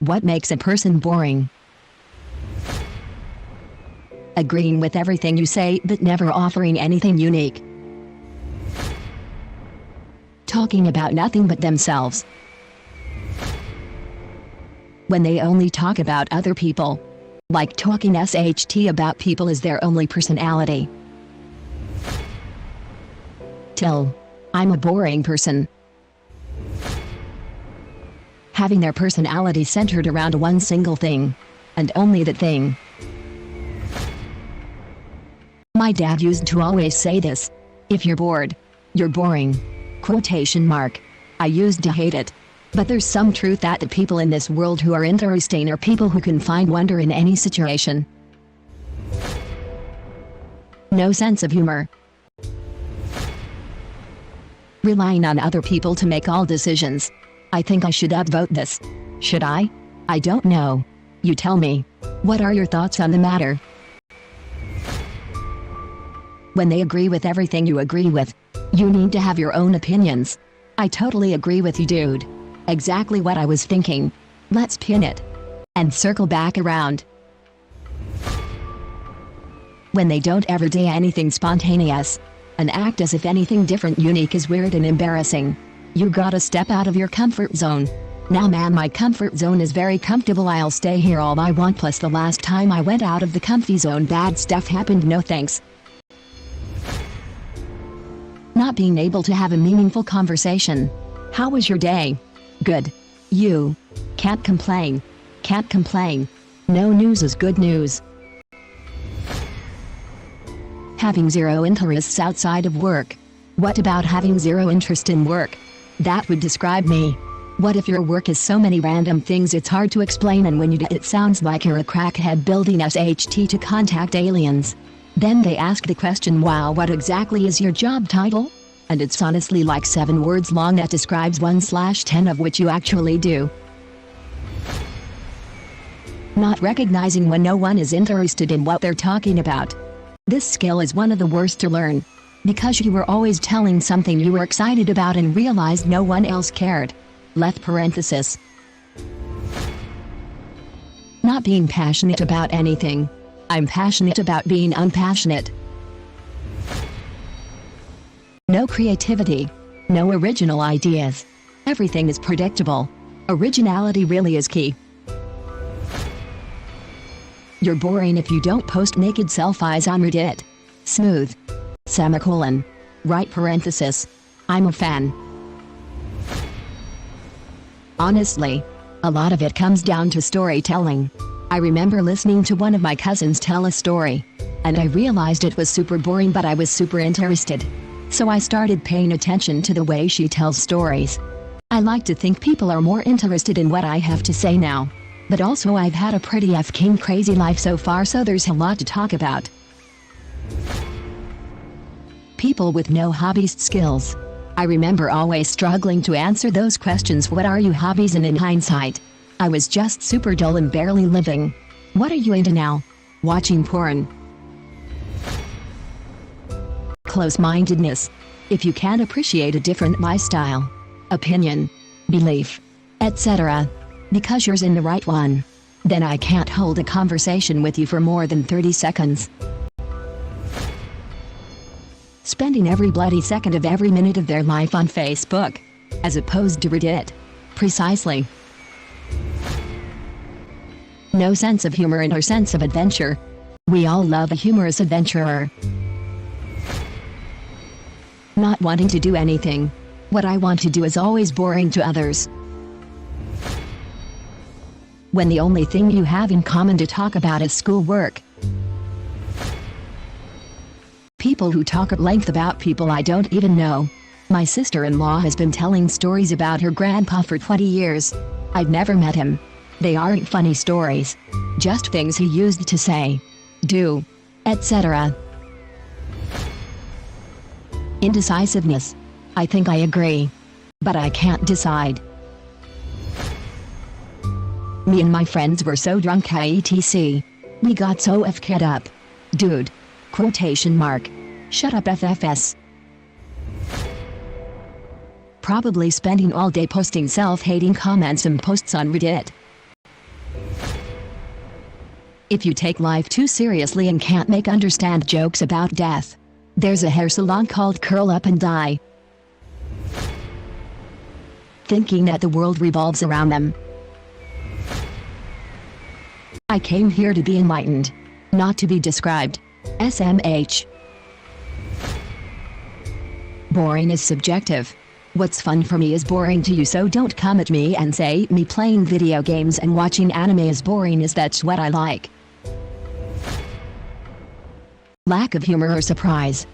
What makes a person boring? Agreeing with everything you say but never offering anything unique. Talking about nothing but themselves. When they only talk about other people. Like talking SHT about people is their only personality. Till. I'm a boring person. Having their personality centered around one single thing. And only that thing. My dad used to always say this. If you're bored, you're boring. Quotation mark. I used to hate it. But there's some truth that the people in this world who are interesting are people who can find wonder in any situation. No sense of humor. Relying on other people to make all decisions. I think I should upvote this. Should I? I don't know. You tell me. What are your thoughts on the matter? When they agree with everything you agree with, you need to have your own opinions. I totally agree with you, dude. Exactly what I was thinking. Let's pin it. And circle back around. When they don't ever do anything spontaneous. And act as if anything different unique is weird and embarrassing. You gotta step out of your comfort zone. Now man, my comfort zone is very comfortable. I'll stay here all I want, plus the last time I went out of the comfy zone bad stuff happened, no thanks. Not being able to have a meaningful conversation. How was your day? Good. You. Can't complain. Can't complain. No news is good news. Having zero interests outside of work. What about having zero interest in work? That would describe me. What if your work is so many random things it's hard to explain, and when you do it sounds like you're a crackhead building SHT to contact aliens? Then they ask the question, wow, what exactly is your job title? And it's honestly like 7 words long that describes 1/10 of which you actually do. Not recognizing when no one is interested in what they're talking about. This skill is one of the worst to learn. Because you were always telling something you were excited about and realized no one else cared. Left parenthesis. Not being passionate about anything. I'm passionate about being unpassionate. No creativity. No original ideas. Everything is predictable. Originality really is key. You're boring if you don't post naked selfies on Reddit. Smooth. Semicolon. Right parenthesis. I'm a fan. Honestly, a lot of it comes down to storytelling. I remember listening to one of my cousins tell a story. And I realized it was super boring, but I was super interested. So I started paying attention to the way she tells stories. I like to think people are more interested in what I have to say now. But also I've had a pretty f***ing crazy life so far, so there's a lot to talk about. People with no hobbies skills. I remember always struggling to answer those questions. What are your hobbies? And in hindsight, I was just super dull and barely living. What are you into now? Watching porn. Close-mindedness. If you can't appreciate a different lifestyle, opinion, belief, etc., because yours in the right one, then I can't hold a conversation with you for more than 30 seconds. Spending every bloody second of every minute of their life on Facebook, as opposed to Reddit. Precisely. No sense of humor and or sense of adventure. We all love a humorous adventurer. Not wanting to do anything. What I want to do is always boring to others. When the only thing you have in common to talk about is schoolwork. People who talk at length about people I don't even know. My sister-in-law has been telling stories about her grandpa for 20 years. I'd never met him. They aren't funny stories. Just things he used to say, do, etc. Indecisiveness. I think I agree. But I can't decide. Me and my friends were so drunk etc. We got so f***ed up. Dude. Quotation mark. Shut up FFS. Probably spending all day posting self-hating comments and posts on Reddit. If you take life too seriously and can't make understand jokes about death, there's a hair salon called Curl Up and Die. Thinking that the world revolves around them. I came here to be enlightened, not to be described. SMH. Boring is subjective. What's fun for me is boring to you, so don't come at me and say me playing video games and watching anime is boring, as that's what I like. Lack of humor or surprise.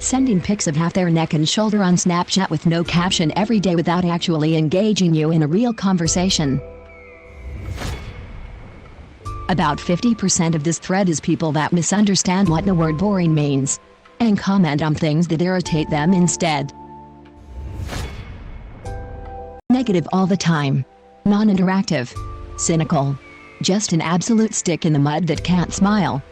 Sending pics of half their neck and shoulder on Snapchat with no caption every day without actually engaging you in a real conversation. About 50% of this thread is people that misunderstand what the word boring means and comment on things that irritate them instead. Negative all the time. Non-interactive. Cynical. Just an absolute stick in the mud that can't smile.